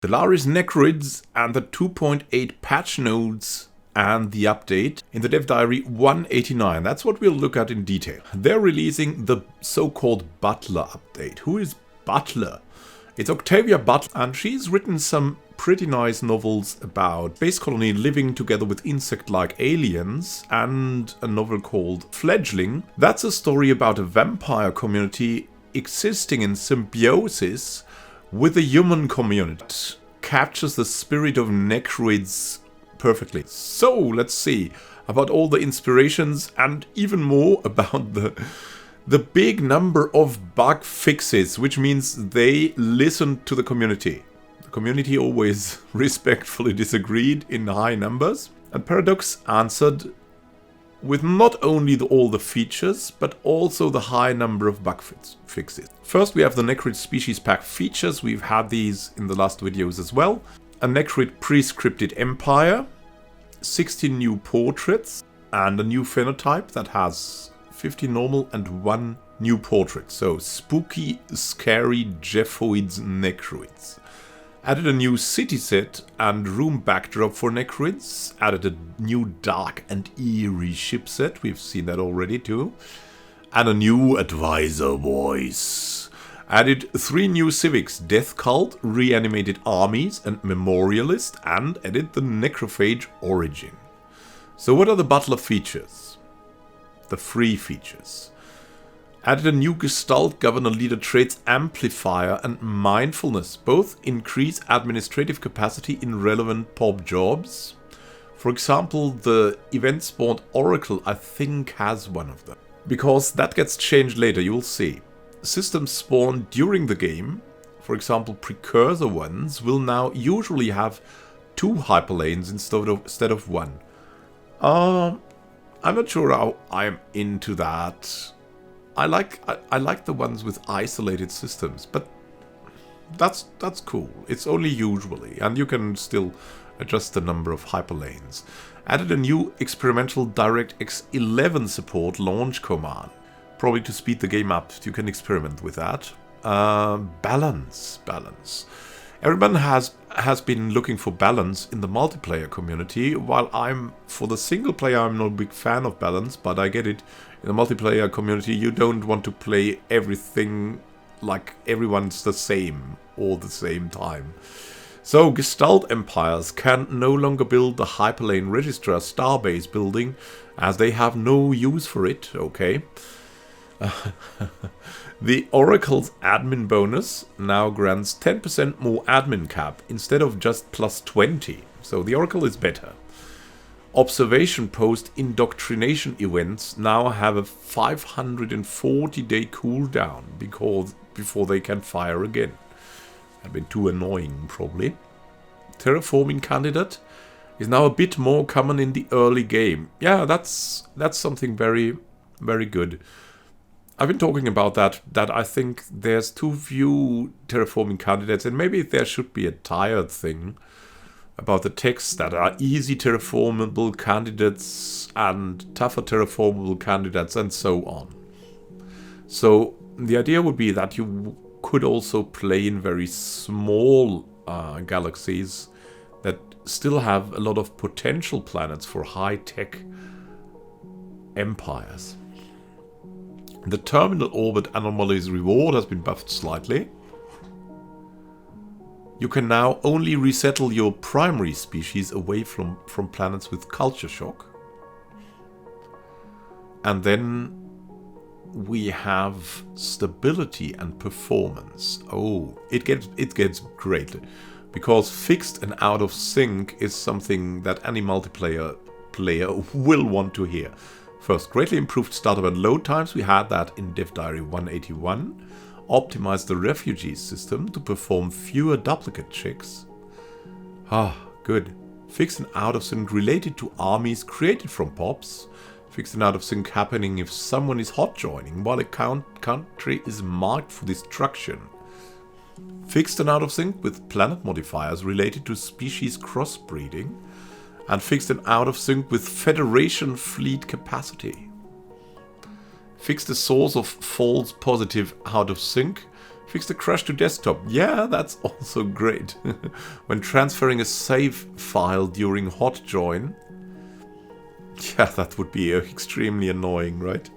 Stellaris Necroids and the 2.8 patch notes and the update in the Dev Diary 189. That's what we'll look at in detail. They're releasing the so-called Butler update. Who is Butler? It's Octavia Butler, and she's written some pretty nice novels about Space Colony living together with insect-like aliens, and a novel called Fledgling. That's a story about a vampire community existing in symbiosis with the human community. It captures the spirit of Necroids perfectly. So let's see about all the inspirations and even more about the big number of bug fixes, which means they listened to the community. The community always respectfully disagreed in high numbers, and Paradox answered with not only all the features, but also the high number of bug fixes. First, we have the Necroid Species Pack features. We've had these in the last videos as well. A Necroid pre-scripted empire, 16 new portraits, and a new phenotype that has 50 normal and 1 new portrait. So, spooky, scary Jeffoids Necroids. Added a new city set and room backdrop for Necroids. Added a new dark and eerie ship set. We've seen that already too. And a new advisor voice. Added 3 new civics. Death Cult, Reanimated Armies and Memorialist. And added the Necrophage Origin. So what are the Butler features? The free features. Added a new Gestalt Governor Leader traits Amplifier and Mindfulness. Both increase administrative capacity in relevant POB jobs. For example, the event spawned Oracle I think has one of them. Because that gets changed later, you'll see. Systems spawned during the game, for example precursor ones, will now usually have 2 hyperlanes instead of 1. I'm not sure how I'm into that. I like the ones with isolated systems, but that's cool. It's only usually, and you can still adjust the number of hyperlanes. Added a new experimental DirectX 11 support launch command, probably to speed the game up. You can experiment with that. Balance. Everyone has been looking for balance in the multiplayer community, while for the single player I'm not a big fan of balance, but I get it. In the multiplayer community you don't want to play everything like everyone's the same all the same time. So Gestalt Empires can no longer build the Hyperlane Registrar Starbase building, as they have no use for it, okay. The Oracle's admin bonus now grants 10% more admin cap instead of just plus 20, so the Oracle is better. Observation post indoctrination events now have a 540-day cooldown before they can fire again. That'd been too annoying, probably. Terraforming candidate is now a bit more common in the early game. Yeah, that's something very, very good. I've been talking about that I think there's too few terraforming candidates, and maybe there should be a tired thing about the texts that are easy terraformable candidates and tougher terraformable candidates and so on. So the idea would be that you could also play in very small galaxies that still have a lot of potential planets for high-tech empires. The terminal orbit anomalies reward has been buffed slightly. You can now only resettle your primary species away from planets with culture shock. And then we have stability and performance. Oh, it gets great, because fixed and out of sync is something that any multiplayer player will want to hear. First, greatly improved startup and load times. We had that in Dev Diary 181. Optimize the refugees system to perform fewer duplicate checks. Good. Fixed and out of sync related to armies created from POPs. Fixed and out of sync happening if someone is hot joining while a country is marked for destruction. Fixed and out of sync with planet modifiers related to species crossbreeding. And fixed and out of sync with Federation fleet capacity. Fix the source of false positive out of sync. Fix the crash to desktop. Yeah, that's also great. When transferring a save file during hot join. Yeah, that would be extremely annoying, right?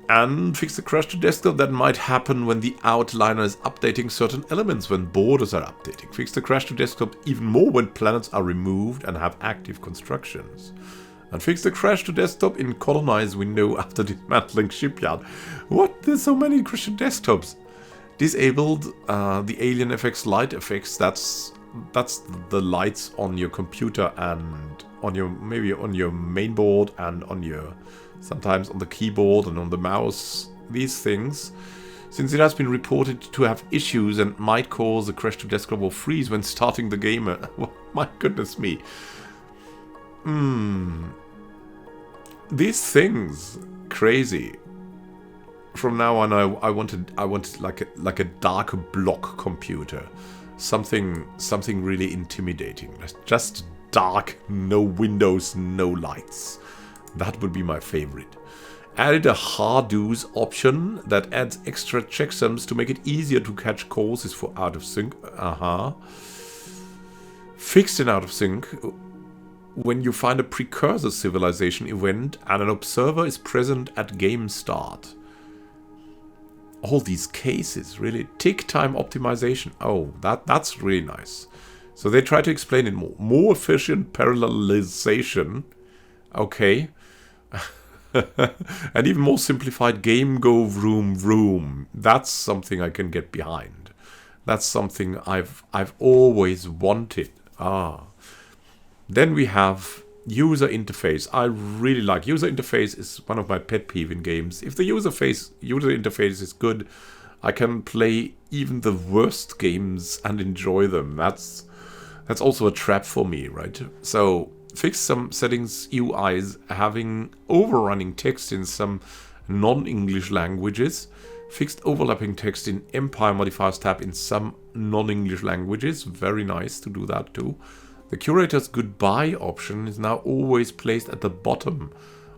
And fix the crash to desktop that might happen when the outliner is updating certain elements when borders are updating. Fix the crash to desktop even more when planets are removed and have active constructions. And fix the crash to desktop in colonize window after dismantling shipyard. What? There's so many crash to desktops. Disabled the alien FX light effects. That's the lights on your computer and on your maybe on your main board and on your sometimes on the keyboard and on the mouse. These things, since it has been reported to have issues and might cause a crash to desktop or freeze when starting the game. My goodness me. These things, crazy. From now on, I wanted like a dark block computer, something really intimidating. Just dark, no windows, no lights. That would be my favorite. Added a hard-do's option that adds extra checksums to make it easier to catch courses for out of sync. Fixed in out of sync. When you find a precursor civilization event and an observer is present at game start. All these cases, really. Tick time optimization. Oh, that's really nice. So they try to explain it more. More efficient parallelization. Okay. And even more simplified game go vroom. That's something I can get behind. That's something I've always wanted. Then we have user interface. I really like user interface. Is one of my pet peeve in games. If the user interface is good, I can play even the worst games and enjoy them. That's also a trap for me, right? So fix some settings UIs having overrunning text in some non-English languages. Fixed overlapping text in Empire modifiers tab in some non-English languages. Very nice to do that too. The curator's goodbye option is now always placed at the bottom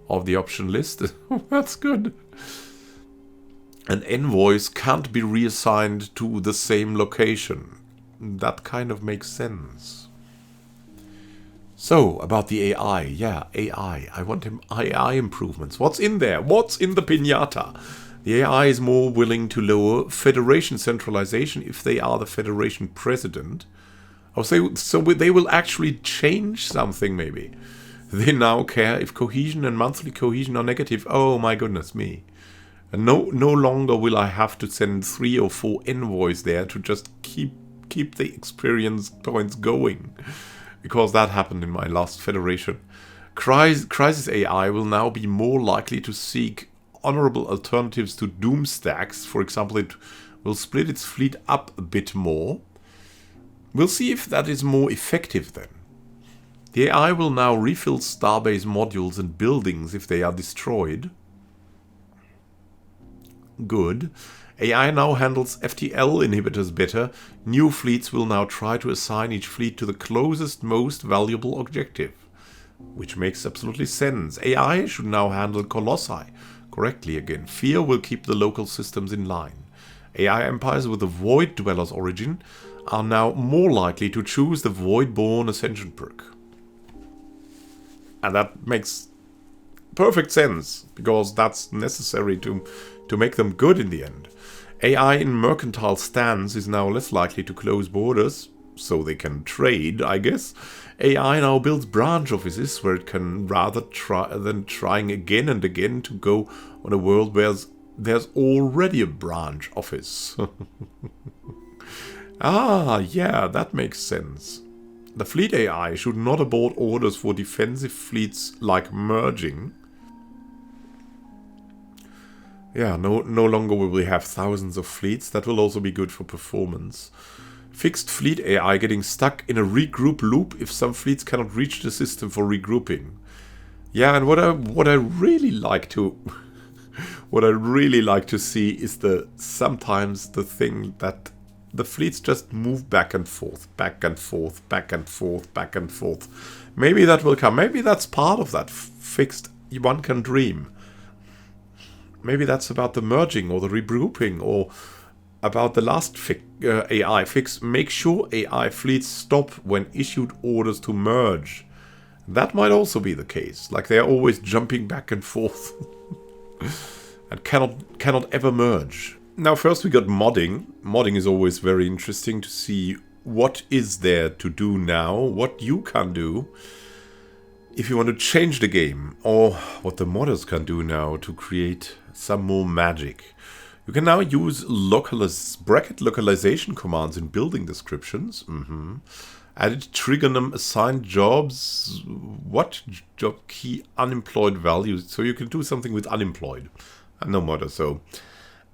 of the option list. That's good. An envoys can't be reassigned to the same location. That kind of makes sense. So, about the AI. Yeah, AI. I want him AI improvements. What's in there? What's in the piñata? The AI is more willing to lower Federation centralization if they are the Federation president. So they will actually change something, maybe. They now care if cohesion and monthly cohesion are negative. Oh my goodness me. And no longer will I have to send 3 or 4 envoys there to just keep the experience points going. Because that happened in my last Federation. Crisis AI will now be more likely to seek honorable alternatives to Doom stacks. For example, it will split its fleet up a bit more. We'll see if that is more effective then. The AI will now refill starbase modules and buildings if they are destroyed. Good. AI now handles FTL inhibitors better. New fleets will now try to assign each fleet to the closest, most valuable objective. Which makes absolutely sense. AI should now handle Colossi correctly again. Fear will keep the local systems in line. AI empires with the Void Dweller's origin are now more likely to choose the Voidborn Ascension perk. And that makes perfect sense, because that's necessary to make them good in the end. AI in mercantile stands is now less likely to close borders, so they can trade, I guess. AI now builds branch offices where it can rather than trying again and again to go on a world where there's already a branch office. Yeah, that makes sense. The fleet AI should not abort orders for defensive fleets like merging. Yeah, no longer will we have thousands of fleets. That will also be good for performance. Fixed fleet AI getting stuck in a regroup loop if some fleets cannot reach the system for regrouping. Yeah, and what I really like to see is sometimes the thing that the fleets just move back and forth. Maybe that will come. Maybe that's part of that fixed. One can dream. Maybe that's about the merging or the regrouping, or about the last AI fix. Make sure AI fleets stop when issued orders to merge. That might also be the case. Like they're always jumping back and forth and cannot ever merge. Now first we got modding. Modding is always very interesting to see what is there to do now, what you can do if you want to change the game, or what the modders can do now to create some more magic. You can now use bracket localization commands in building descriptions. Added trigger num assigned jobs. What job key unemployed values? So you can do something with unemployed. No modder. So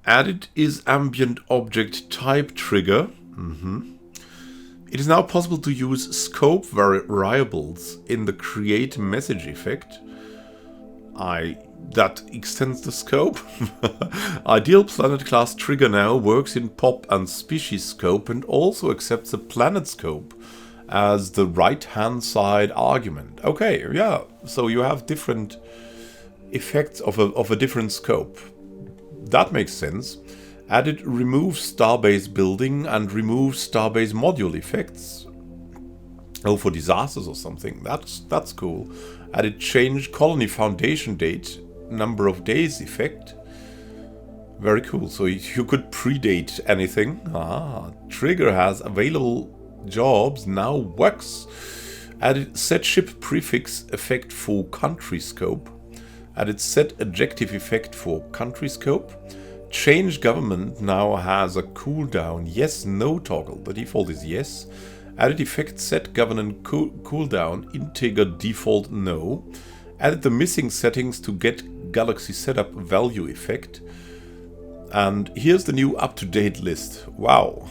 added is ambient object type trigger. It is now possible to use scope variables in the create message effect. That extends the scope. Ideal planet class trigger now works in pop and species scope and also accepts the planet scope as the right hand side argument. Okay, yeah, so you have different effects of a different scope. That makes sense. Added remove starbase building and remove starbase module effects. Oh, for disasters or something. That's cool. Added change colony foundation date, number of days effect. Very cool. So you could predate anything. Trigger has available jobs now works. Added set ship prefix effect for country scope. Added set adjective effect for country scope. Change government now has a cooldown yes no toggle. The default is yes. Added effect set government cooldown integer default no. Added the missing settings to get galaxy setup value effect. And here's the new up-to-date list. Wow.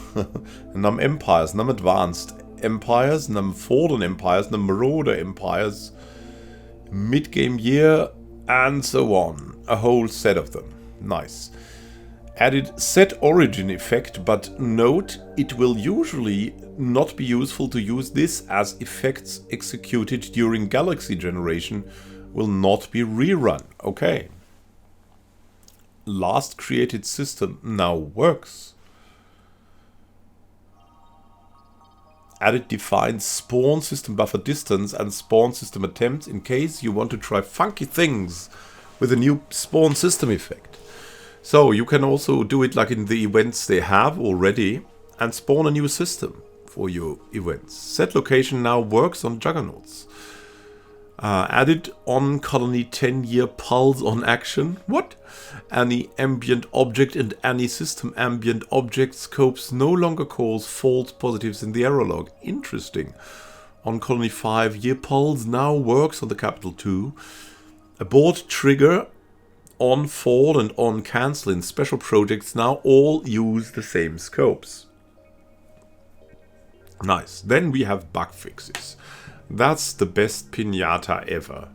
Num empires, num advanced empires, num fallen empires, num marauder empires, mid-game year, and so on. A whole set of them. Nice. Added set origin effect, but note it will usually not be useful to use this as effects executed during galaxy generation will not be rerun. Okay. Last created system now works. Added defines spawn system buffer distance and spawn system attempts in case you want to try funky things with a new spawn system effect. So you can also do it like in the events they have already and spawn a new system for your events. Set location now works on juggernauts. Added on colony 10-year pulse on action. What? Any ambient object and any system ambient object scopes no longer cause false positives in the error log. Interesting. On colony 5-year pulse now works on the capital 2. Abort trigger on fall and on cancel in special projects now all use the same scopes. Nice. Then we have bug fixes. That's the best piñata ever.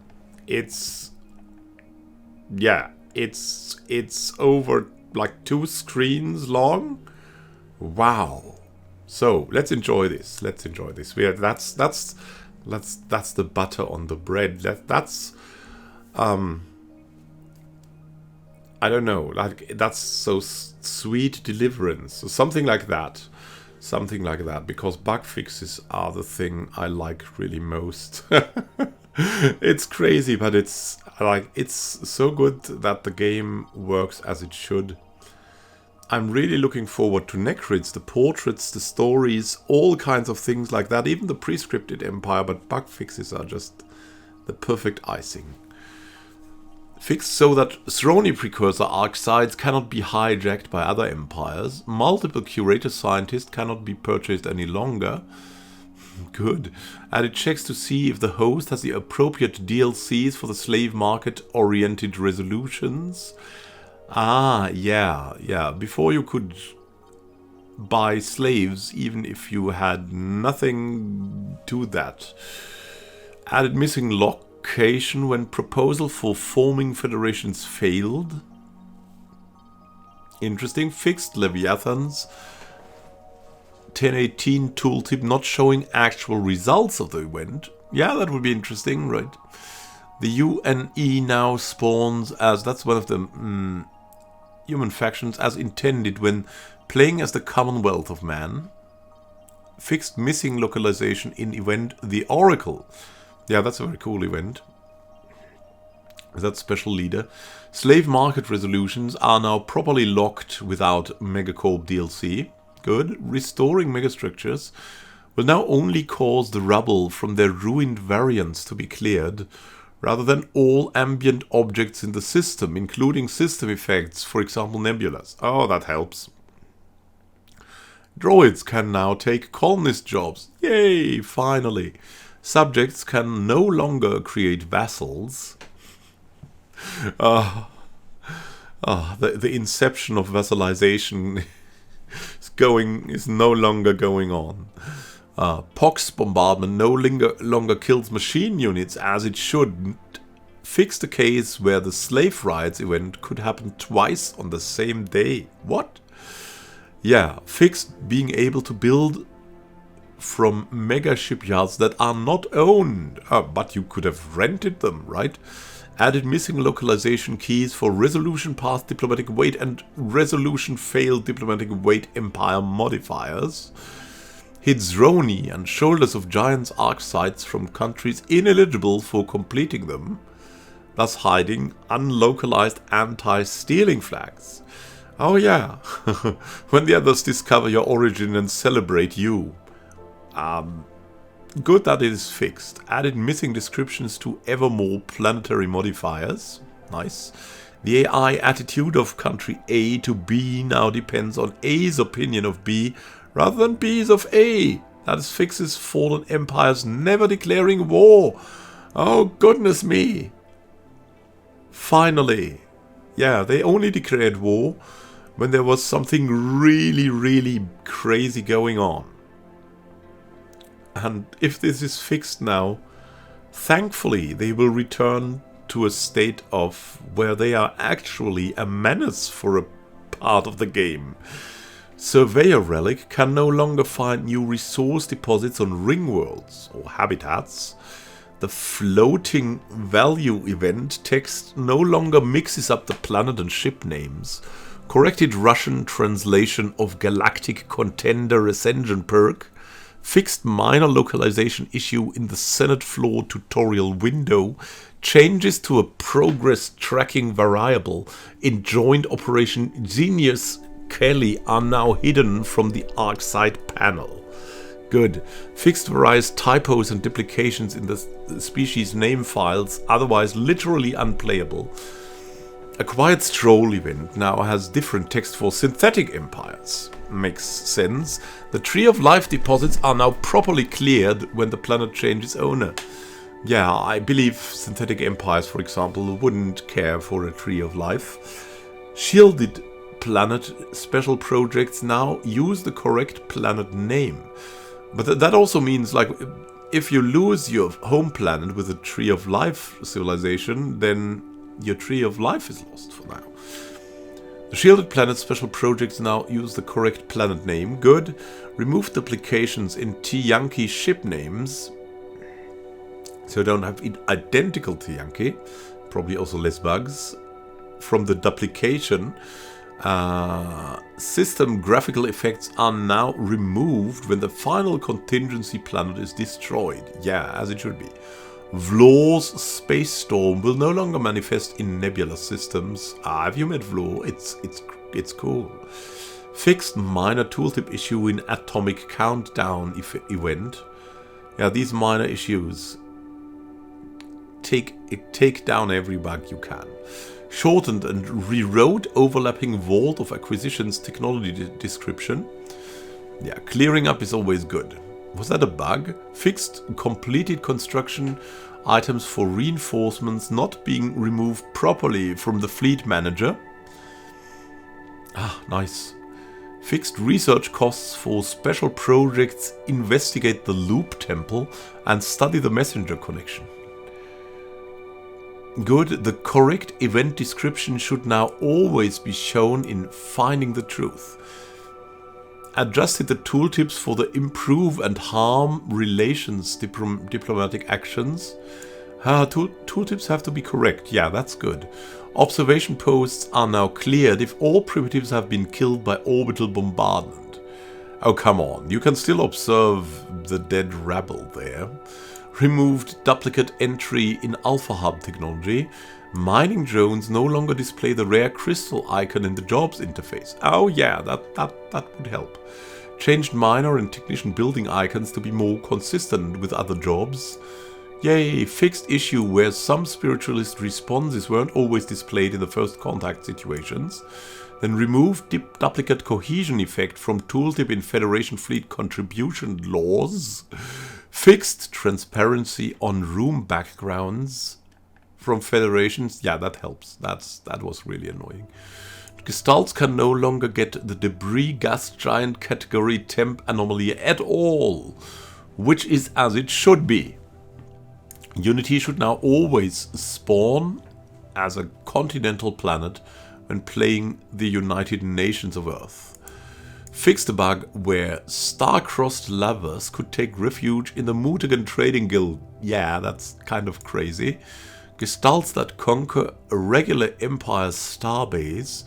It's over like 2 screens long. Wow. So let's enjoy this. Let's enjoy this. That's the butter on the bread. That's I don't know. Like that's so sweet deliverance or something like that. Something like that, because bug fixes are the thing I like really most. It's crazy, but it's so good that the game works as it should. I'm really looking forward to Necroids, the portraits, the stories, all kinds of things like that, even the pre-scripted empire, but bug fixes are just the perfect icing. Fixed so that Throny precursor arc-sites cannot be hijacked by other empires. Multiple curator scientists cannot be purchased any longer. Good. And it checks to see if the host has the appropriate DLCs for the slave market-oriented resolutions. Yeah. Before you could buy slaves, even if you had nothing to that. Added missing location when proposal for forming federations failed. Interesting. Fixed Leviathans. 1018 tooltip not showing actual results of the event. Yeah, that would be interesting, right? The UNE now spawns as... That's one of the human factions as intended when playing as the Commonwealth of Man. Fixed missing localization in event The Oracle. Yeah, that's a very cool event. That special leader. Slave market resolutions are now properly locked without Megacorp DLC. Good. Restoring megastructures will now only cause the rubble from their ruined variants to be cleared, rather than all ambient objects in the system, including system effects, for example nebulas. Oh, that helps. Droids can now take colonist jobs. Yay, finally. Subjects can no longer create vassals. The inception of vassalization is no longer going on. Pox bombardment no longer kills machine units as it should. Fix the case where the slave riots event could happen twice on the same day. What? Yeah, fixed being able to build from mega shipyards that are not owned. But you could have rented them, right? Added missing localization keys for resolution path diplomatic weight and resolution failed diplomatic weight empire modifiers. Hid Zroni and Shoulders of Giants arc sites from countries ineligible for completing them, thus hiding unlocalized anti-stealing flags. Oh yeah, when the others discover your origin and celebrate you. Good that it is fixed. Added missing descriptions to ever more planetary modifiers. Nice. The AI attitude of country A to B now depends on A's opinion of B rather than B's of A. That fixes fallen empires never declaring war. Oh goodness me. Finally. Yeah, they only declared war when there was something really, really crazy going on. And if this is fixed now, thankfully they will return to a state of where they are actually a menace for a part of the game. Surveyor Relic can no longer find new resource deposits on ring worlds or habitats. The floating value event text no longer mixes up the planet and ship names. Corrected Russian translation of Galactic Contender Ascension perk. Fixed minor localization issue in the Senate floor tutorial window. Changes to a progress tracking variable in Joint Operation Genius Kelly are now hidden from the ArcSight panel. Good. Fixed various typos and duplications in the species name files, otherwise literally unplayable. Acquired Stroll event now has different text for synthetic empires. Makes sense. The Tree of Life deposits are now properly cleared when the planet changes owner. Yeah, I believe synthetic empires, for example, wouldn't care for a Tree of Life. Shielded planet special projects now use the correct planet name. But that also means, like, if you lose your home planet with a Tree of Life civilization, then your Tree of Life is lost for now. The Shielded Planet special projects now use the correct planet name. Good. Remove duplications in T-Yankee ship names, so don't have identical T-Yankee. Probably also less bugs. From the duplication, system graphical effects are now removed when the final contingency planet is destroyed. Yeah, as it should be. Vlor's Space Storm will no longer manifest in nebula systems. Have you met Vlor? It's cool. Fixed minor tooltip issue in Atomic Countdown event. Yeah, these minor issues take down every bug you can. Shortened and rewrote overlapping Vault of Acquisitions technology description. Yeah, clearing up is always good. Was that a bug? Fixed completed construction items for reinforcements not being removed properly from the fleet manager. Ah, nice. Fixed research costs for special projects investigate the Loop Temple and study the messenger connection. Good, the correct event description should now always be shown in Finding the Truth. Adjusted the tooltips for the improve and harm relations diplomatic actions. Tooltips have to be correct. Yeah, that's good. Observation posts are now cleared if all primitives have been killed by orbital bombardment. Oh, come on, you can still observe the dead rabble there. Removed duplicate entry in Alpha Hub technology. Mining drones no longer display the rare crystal icon in the jobs interface. Oh yeah, that would help. Changed miner and technician building icons to be more consistent with other jobs. Yay, fixed issue where some spiritualist responses weren't always displayed in the first contact situations. Then removed duplicate cohesion effect from tooltip in Federation fleet contribution laws. Fixed transparency on room backgrounds from Federations. Yeah, that helps. That was really annoying. Gestalts can no longer get the debris gas giant category temp anomaly at all, which is as it should be. Unity should now always spawn as a continental planet when playing the United Nations of Earth. Fixed the bug where star-crossed lovers could take refuge in the Mutagen Trading Guild. Yeah, that's kind of crazy. Gestalts that conquer a regular Empire's starbase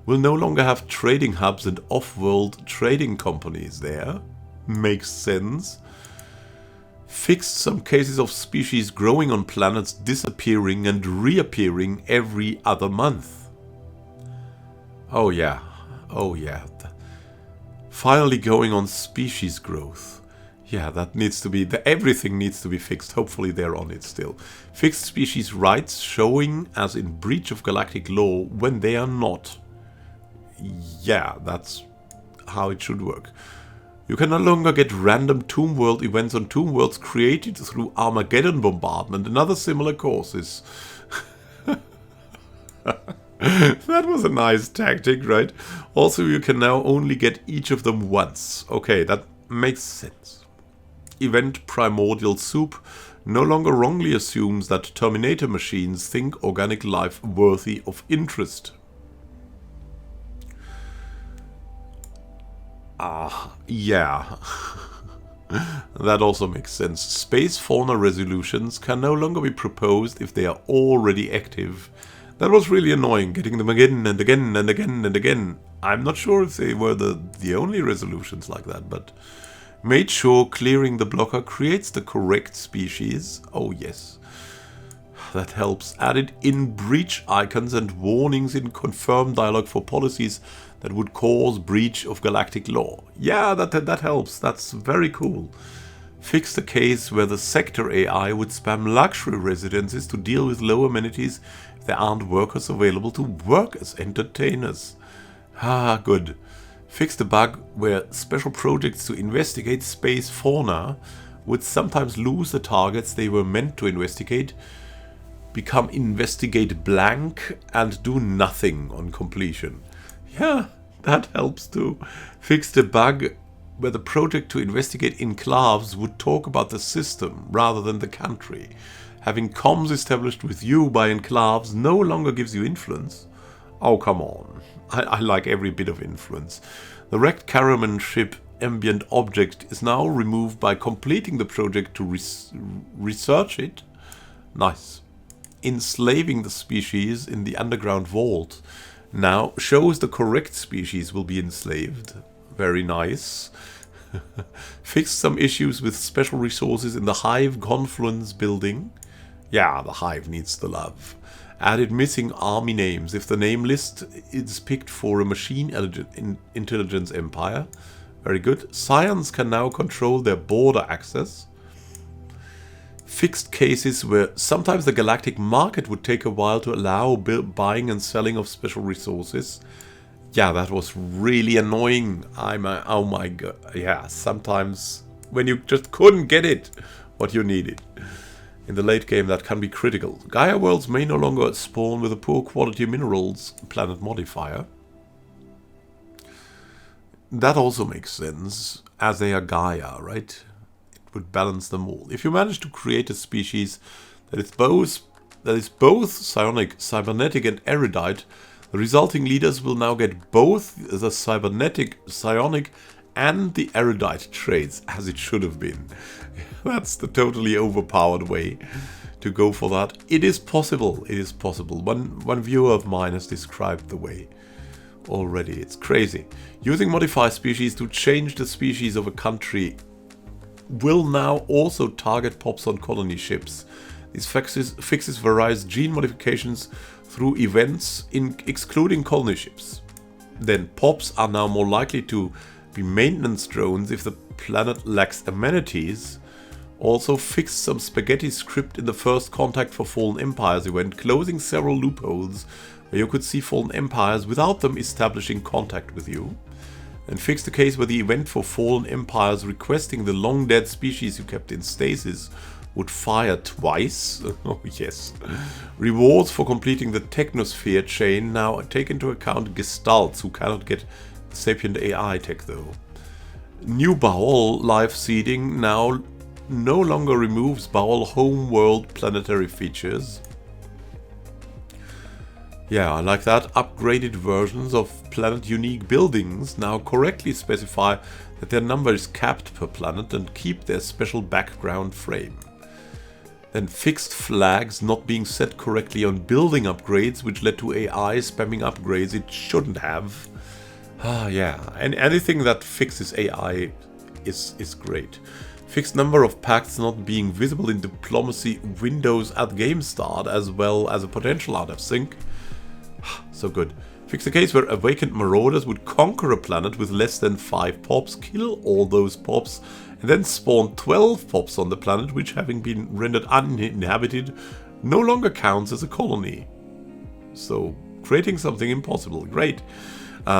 will no longer have trading hubs and off-world trading companies there. Makes sense. Fixed some cases of species growing on planets disappearing and reappearing every other month. Oh yeah, oh yeah. Finally going on species growth. Yeah, that needs to be, everything needs to be fixed. Hopefully they're on it still. Fixed species rights showing as in breach of galactic law when they are not. Yeah, that's how it should work. You can no longer get random Tomb World events on Tomb Worlds created through Armageddon bombardment and other similar causes. That was a nice tactic, right? Also, you can now only get each of them once. Okay, that makes sense. Event Primordial Soup no longer wrongly assumes that Terminator machines think organic life worthy of interest. Yeah. That also makes sense. Space fauna resolutions can no longer be proposed if they are already active. That was really annoying, getting them again and again and again and again. I'm not sure if they were the only resolutions like that, but made sure clearing the blocker creates the correct species. Oh yes. That helps. Added in breach icons and warnings in confirmed dialogue for policies that would cause breach of galactic law. Yeah, that helps. That's very cool. Fix the case where the sector AI would spam luxury residences to deal with low amenities if there aren't workers available to work as entertainers. Ah, good. Fix the bug where special projects to investigate space fauna would sometimes lose the targets they were meant to investigate, become investigate blank, and do nothing on completion. Yeah, that helps too. Fix the bug where the project to investigate enclaves would talk about the system rather than the country. Having comms established with you by enclaves no longer gives you influence. Oh, come on. I like every bit of influence. The wrecked Caraman ship ambient object is now removed by completing the project to research it. Nice. Enslaving the species in the underground vault now shows the correct species will be enslaved. Very nice. Fixed some issues with special resources in the Hive Confluence building. Yeah, the Hive needs the love. Added missing army names if the name list is picked for a machine intelligence empire. Very good. Scions can now control their border access. Fixed cases where sometimes the galactic market would take a while to allow buying and selling of special resources. Yeah, that was really annoying. Oh my god. Yeah, sometimes when you just couldn't get it, what you needed. In the late game, that can be critical. Gaia worlds may no longer spawn with a poor quality minerals planet modifier. That also makes sense, as they are Gaia, right? Would balance them all. If you manage to create a species that is both psionic, cybernetic and erudite, the resulting leaders will now get both the cybernetic, psionic and the erudite traits, as it should have been. That's the totally overpowered way to go for that. It is possible. It is possible. One viewer of mine has described the way already. It's crazy. Using modified species to change the species of a country will now also target POPs on colony ships. These fixes various gene modifications through events, excluding colony ships. Then POPs are now more likely to be maintenance drones if the planet lacks amenities. Also fixed some spaghetti script in the First Contact for Fallen Empires event, closing several loopholes where you could see Fallen Empires without them establishing contact with you. And fixed the case where the event for Fallen Empires requesting the long-dead species you kept in stasis would fire twice. Oh yes. Rewards for completing the Technosphere chain now take into account Gestalts who cannot get sapient AI tech though. New Baal life seeding now no longer removes Baal homeworld planetary features. Yeah, I like that. Upgraded versions of planet-unique buildings now correctly specify that their number is capped per planet and keep their special background frame. Then fixed flags not being set correctly on building upgrades, which led to AI spamming upgrades it shouldn't have. Ah, yeah, and anything that fixes AI is great. Fixed number of pacts not being visible in diplomacy windows at game start, as well as a potential out of sync. So good. Fix the case where awakened marauders would conquer a planet with less than 5 POPs, kill all those POPs, and then spawn 12 POPs on the planet, which, having been rendered uninhabited, no longer counts as a colony. So, creating something impossible. Great.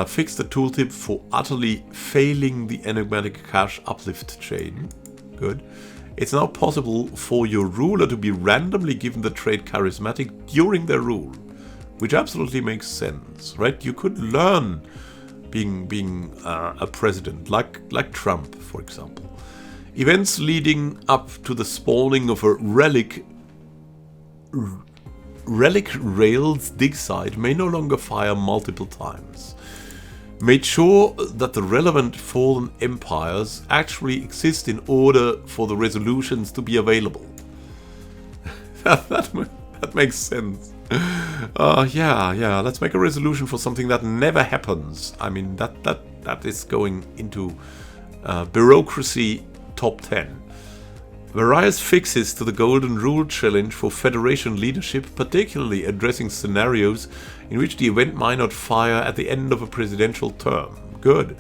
Fix the tooltip for utterly failing the enigmatic cache uplift chain. Good. It's now possible for your ruler to be randomly given the trait charismatic during their rule, which absolutely makes sense, right? You could learn being a president, like Trump, for example. Events leading up to the spawning of a relic rails dig site may no longer fire multiple times. Made sure that the relevant fallen empires actually exist in order for the resolutions to be available. that makes sense. Yeah, let's make a resolution for something that never happens. I mean, that is going into bureaucracy top 10. Various fixes to the Golden Rule challenge for Federation leadership, particularly addressing scenarios in which the event might not fire at the end of a presidential term. Good.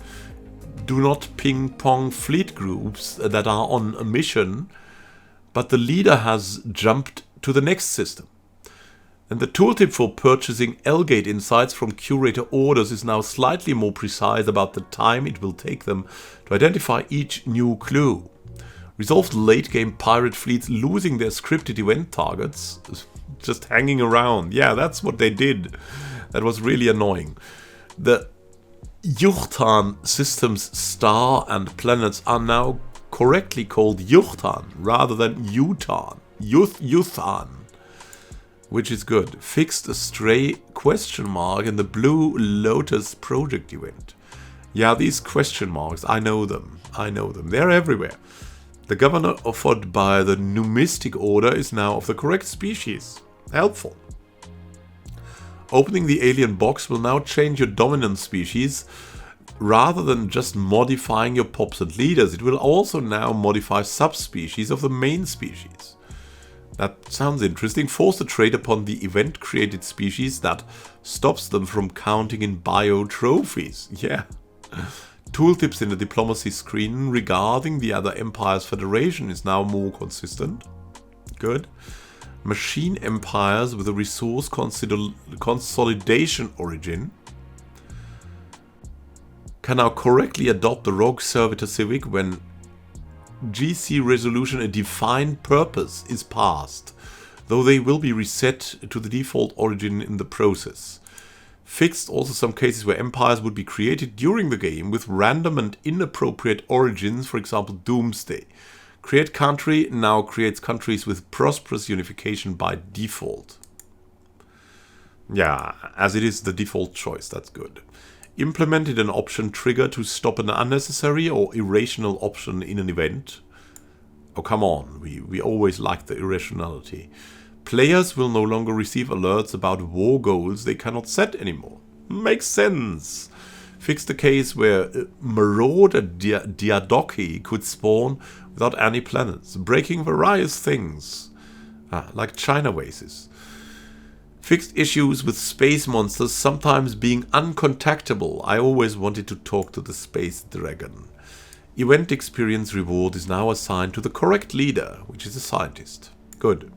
Do not ping-pong fleet groups that are on a mission, but the leader has jumped to the next system. And the tooltip for purchasing L-Gate insights from curator orders is now slightly more precise about the time it will take them to identify each new clue. Resolved late-game pirate fleets losing their scripted event targets, just hanging around. Yeah, that's what they did. That was really annoying. The Yuchtan systems star and planets are now correctly called Yuchtan rather than Yutan. Yuthan. Which is good. Fixed a stray question mark in the Blue Lotus project event. Yeah, these question marks, I know them. They're everywhere. The governor offered by the Numistic Order is now of the correct species. Helpful. Opening the alien box will now change your dominant species. Rather than just modifying your POPs and leaders, it will also now modify subspecies of the main species. That sounds interesting. Force the trait upon the event-created species that stops them from counting in bio trophies. Yeah. Tooltips in the diplomacy screen regarding the other Empire's Federation is now more consistent. Good. Machine empires with a resource consolidation origin can now correctly adopt the Rogue Servitor Civic when GC resolution a defined purpose is passed, though they will be reset to the default origin in the process. Fixed also some cases where empires would be created during the game with random and inappropriate origins, for example Doomsday. Create country now creates countries with prosperous unification by default. Yeah, as it is the default choice, that's good. Implemented an option trigger to stop an unnecessary or irrational option in an event. Oh, come on. We always like the irrationality. Players will no longer receive alerts about war goals they cannot set anymore. Makes sense. Fix the case where Marauder Diadochi could spawn without any planets, breaking various things, like China vases. Fixed issues with space monsters sometimes being uncontactable. I always wanted to talk to the space dragon. Event experience reward is now assigned to the correct leader, which is a scientist. Good.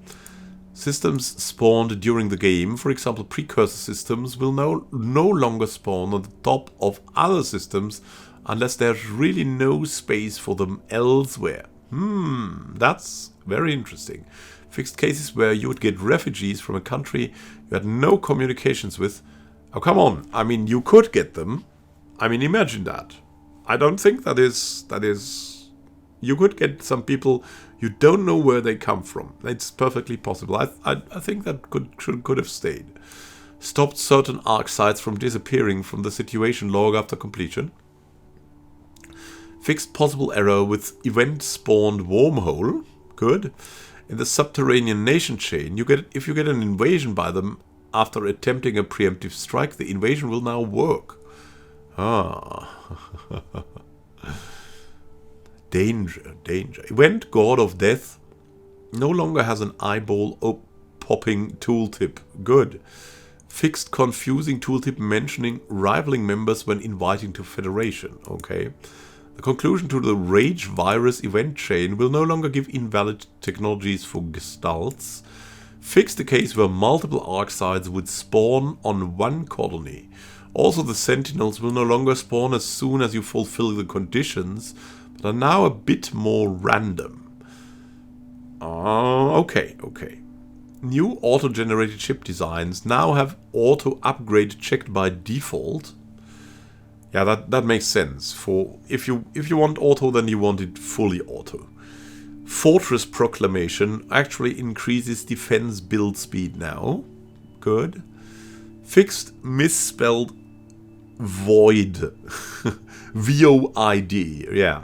Systems spawned during the game, for example precursor systems, will no longer spawn on the top of other systems unless there's really no space for them elsewhere. That's very interesting. Fixed cases where you would get refugees from a country you had no communications with. Oh, come on. I mean, you could get them. I mean, imagine that. I don't think that is... You could get some people you don't know where they come from. It's perfectly possible. I think that could have stayed. Stopped certain arc sites from disappearing from the situation log after completion. Fixed possible error with event spawned wormhole. Good. In the subterranean nation chain, if you get an invasion by them after attempting a preemptive strike, the invasion will now work. Danger. Event God of Death no longer has an eyeball popping tooltip. Good. Fixed confusing tooltip mentioning rivaling members when inviting to Federation. Okay. The conclusion to the Rage Virus event chain will no longer give invalid technologies for gestalts. Fix the case where multiple arc sites would spawn on one colony. Also, the Sentinels will no longer spawn as soon as you fulfill the conditions, but are now a bit more random. Okay. New auto-generated chip designs now have auto-upgrade checked by default. Yeah, that makes sense. For if you want auto, then you want it fully auto. Fortress Proclamation actually increases defense build speed now. Good. Fixed misspelled void. VOID. Yeah.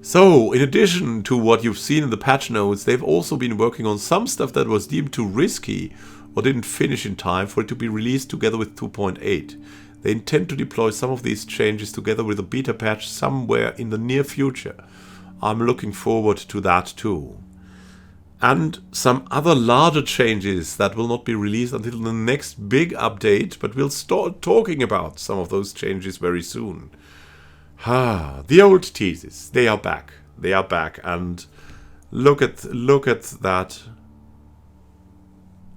So, in addition to what you've seen in the patch notes, they've also been working on some stuff that was deemed too risky or didn't finish in time for it to be released together with 2.8. They intend to deploy some of these changes together with a beta patch somewhere in the near future. I'm looking forward to that too. And some other larger changes that will not be released until the next big update, but we'll start talking about some of those changes very soon. The old teases, they are back. They are back, and look at that.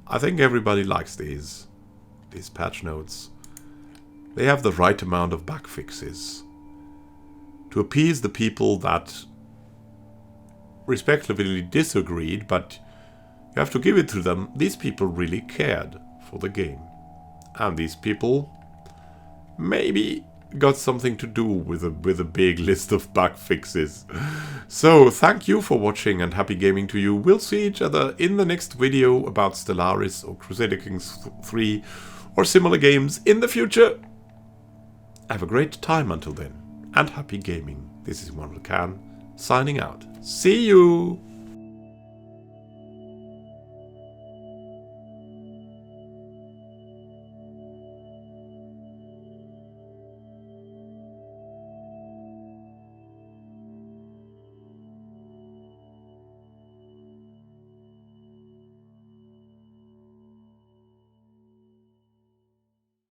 I think everybody likes these patch notes. They have the right amount of bug fixes to appease the people that respectively disagreed, but you have to give it to them. These people really cared for the game. And these people maybe got something to do with a big list of bug fixes. So, thank you for watching and happy gaming to you. We'll see each other in the next video about Stellaris or Crusader Kings 3 or similar games in the future. Have a great time until then, and happy gaming. This is Immanuel signing out. See you!